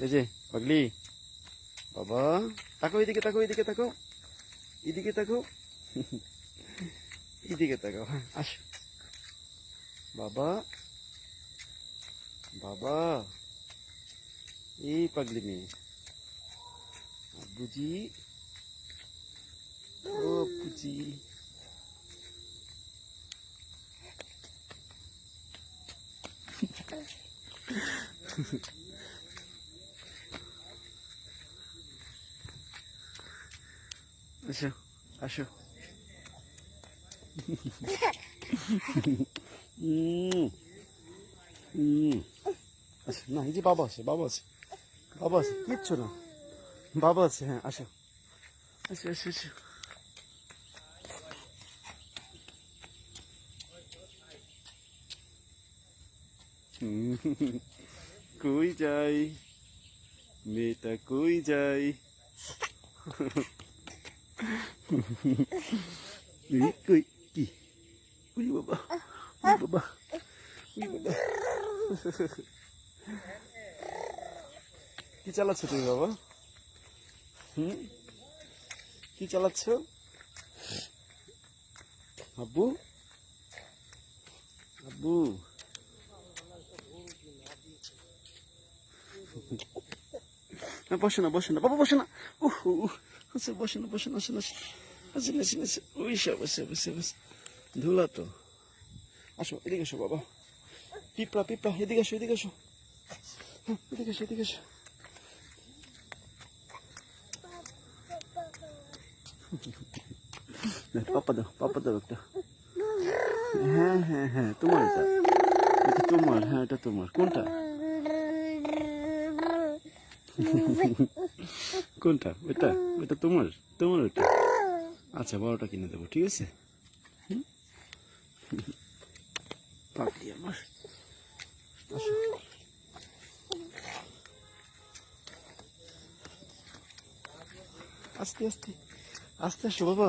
এই যে পাগলি বাবা, তাকাও এদিকে, তাকাও এদিকে, তাকাও এদিকে, তাকাও এদিকে তাকাও। হ্যাঁ আসো বাবা, বাবা এই পাগলি মেয়ে বুঝি, ও বুঝি। আসো আসো। আচ্ছা না, এই যে বাবা আছে, বাবা আছে, বাবা আছে, কিচ্ছু না, বাবা আছে। হ্যাঁ আসো আসো আসো আসো। কই যাই মেয়েটা, কই যাই? কই কি? উই বাবা, উই বাবা, উই বাবা। কি চালাচ্ছ তুমি বাবা? কি চালাচ্ছ আব্বু? আব্বু না, বসে না, বসে না বাবা, বসে না। আচ্ছা বসে না, বসে না, আসেন আসেন, আসেন আসেন আসেন। ওই বসে বসে বসে, ধুলা তো। আসো এদিকে আসো বাবা, পিঁপড়া পিঁপড়া, এদিকে আসো, এদিকে আসো, এদিকে আসো, এদিকে আসো। পাপা দাও, পাপা দাও একটা। হ্যাঁ হ্যাঁ হ্যাঁ, তোমার এটা, এটা তোমার, হ্যাঁ এটা তোমার। কোনটা? কোনটা? এটা, এটা তোমার, তোমার ওটা। আচ্ছা বড়টা কিনে দেবো, ঠিক আছে। পাগলি আমার, আসো। আস্তে আস্তে, আস্তে আসো বাবা।